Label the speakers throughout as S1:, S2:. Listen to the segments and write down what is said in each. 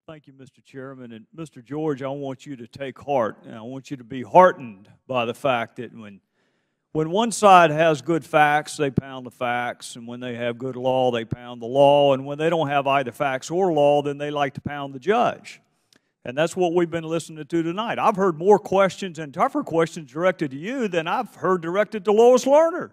S1: Thank you, Mr. Chairman. And Mr. George, I want you to take heart, and I want you to be heartened by the fact that when one side has good facts, they pound the facts, and when they have good law, they pound the law, and when they don't have either facts or law, then they like to pound the judge. And that's what we've been listening to tonight. I've heard more questions and tougher questions directed to you than I've heard directed to Lois Lerner.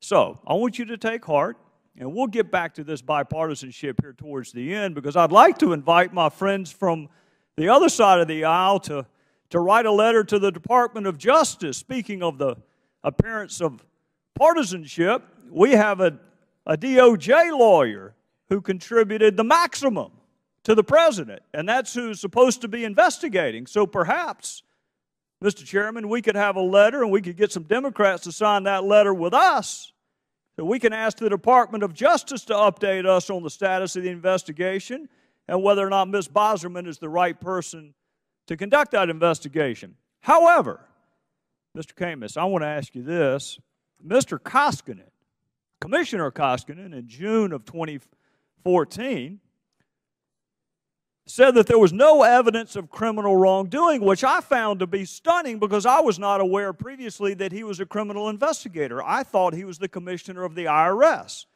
S1: So I want you to take heart. And we'll get back to this bipartisanship here towards the end, because I'd like to invite my friends from the other side of the aisle to write a letter to the Department of Justice. Speaking of the appearance of partisanship, we have a DOJ lawyer who contributed the maximum to the president, and that's who's supposed to be investigating. So perhaps, Mr. Chairman, we could have a letter, and we could get some Democrats to sign that letter with us, so we can ask the Department of Justice to update us on the status of the investigation and whether or not Ms. Boserman is the right person to conduct that investigation. However, Mr. Camus, I want to ask you this. Mr. Koskinen, Commissioner Koskinen, in June of 2014, said that there was no evidence of criminal wrongdoing, which I found to be stunning because I was not aware previously that he was a criminal investigator. I thought he was the commissioner of the IRS.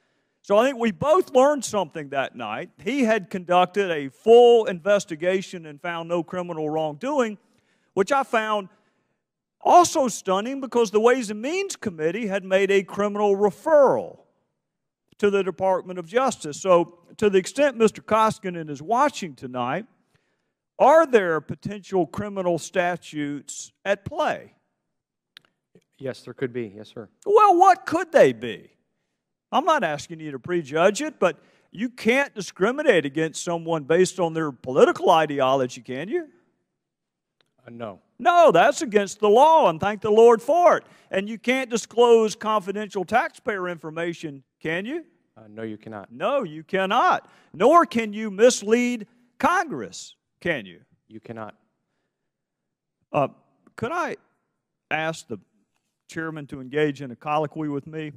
S1: So I think we both learned something that night. He had conducted a full investigation and found no criminal wrongdoing, which I found also stunning because the Ways and Means Committee had made a criminal referral to the Department of Justice. So to the extent Mr. Koskinen is watching tonight, are there potential criminal statutes at play?
S2: Yes, there could be. Yes, sir.
S1: Well, what could they be? I'm not asking you to prejudge it, but you can't discriminate against someone based on their political ideology, can you?
S2: No.
S1: No, that's against the law, and thank the Lord for it. And you can't disclose confidential taxpayer information, can you?
S2: No, you cannot.
S1: No, you cannot. Nor can you mislead Congress, can you?
S2: You cannot.
S1: Could I ask the chairman to engage in a colloquy with me?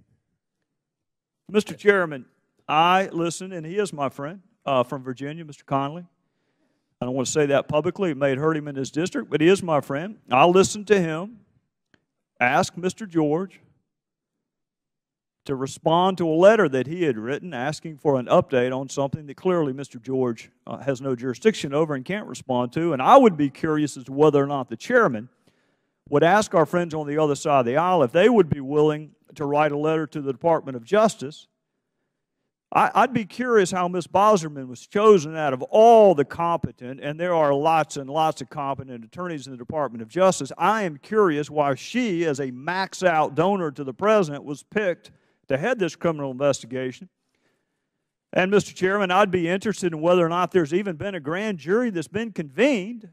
S1: Mr. Chairman, I listen, and he is my friend from Virginia, Mr. Connolly. I don't want to say that publicly. It may hurt him in his district, but he is my friend. I'll listen to him, ask Mr. George to respond to a letter that he had written asking for an update on something that clearly Mr. George has no jurisdiction over and can't respond to. And I would be curious as to whether or not the chairman would ask our friends on the other side of the aisle if they would be willing to write a letter to the Department of Justice. I'd be curious how Ms. Boserman was chosen out of all the competent, and there are lots and lots of competent attorneys in the Department of Justice. I am curious why she, as a max-out donor to the president, was picked to head this criminal investigation. And, Mr. Chairman, I'd be interested in whether or not there's even been a grand jury that's been convened.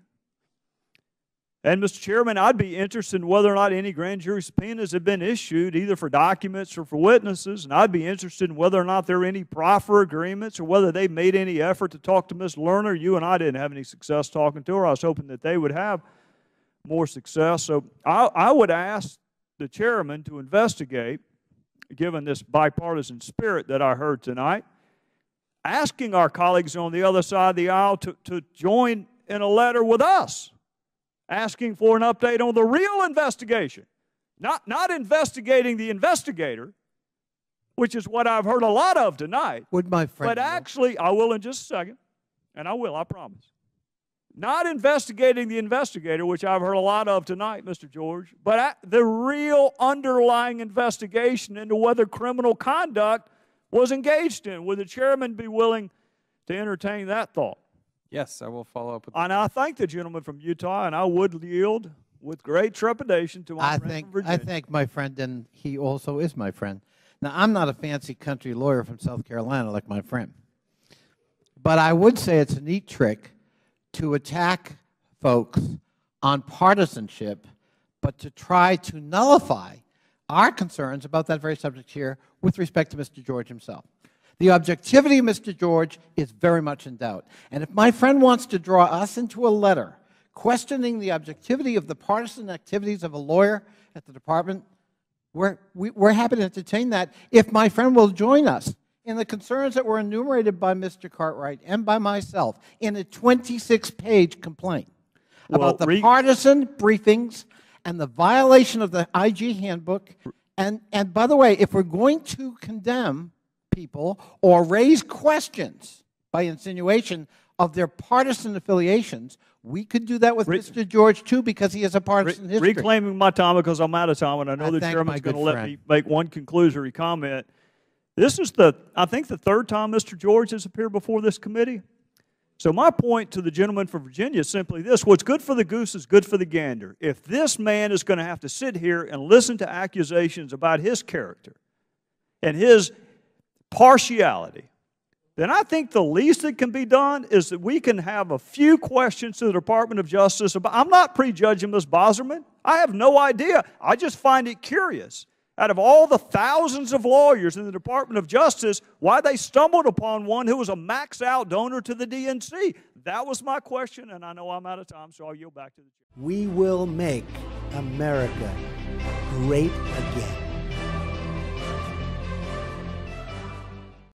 S1: And, Mr. Chairman, I'd be interested in whether or not any grand jury subpoenas have been issued, either for documents or for witnesses. And I'd be interested in whether or not there are any proffer agreements or whether they made any effort to talk to Ms. Lerner. You and I didn't have any success talking to her. I was hoping that they would have more success. So I would ask the chairman to investigate, given this bipartisan spirit that I heard tonight, asking our colleagues on the other side of the aisle to join in a letter with us, asking for an update on the real investigation, not investigating the investigator, which is what I've heard a lot of tonight.
S3: Would my friend
S1: But actually, I will in just a second, and I will, I promise. Not investigating the investigator, which I've heard a lot of tonight, Mr. George, but the real underlying investigation into whether criminal conduct was engaged in. Would the chairman be willing to entertain that thought?
S2: Yes, I will follow up with that.
S1: And I thank the gentleman from Utah, and I would yield with great trepidation to my friend from Virginia.
S3: I thank my friend, and he also is my friend. Now, I'm not a fancy country lawyer from South Carolina like my friend, but I would say it's a neat trick to attack folks on partisanship, but to try to nullify our concerns about that very subject here with respect to Mr. George himself. The objectivity of Mr. George is very much in doubt. And if my friend wants to draw us into a letter questioning the objectivity of the partisan activities of a lawyer at the department, we're happy to entertain that if my friend will join us in the concerns that were enumerated by Mr. Cartwright and by myself in a 26-page complaint about the partisan briefings and the violation of the IG handbook. And by the way, if we're going to condemn people or raise questions by insinuation of their partisan affiliations, we could do that with Mr. George, too, because he has a partisan history.
S1: Reclaiming my time because I'm out of time, and I know the chairman's going to let me make one conclusory comment. This is I think the third time Mr. George has appeared before this committee. So my point to the gentleman from Virginia is simply this: what's good for the goose is good for the gander. If this man is going to have to sit here and listen to accusations about his character and his partiality, then I think the least that can be done is that we can have a few questions to the Department of Justice about. I'm not prejudging Ms. Boserman. I have no idea. I just find it curious, out of all the thousands of lawyers in the Department of Justice, why they stumbled upon one who was a max-out donor to the DNC. That was my question, and I know I'm out of time, so I'll yield back to the chair.
S4: We will make America great again.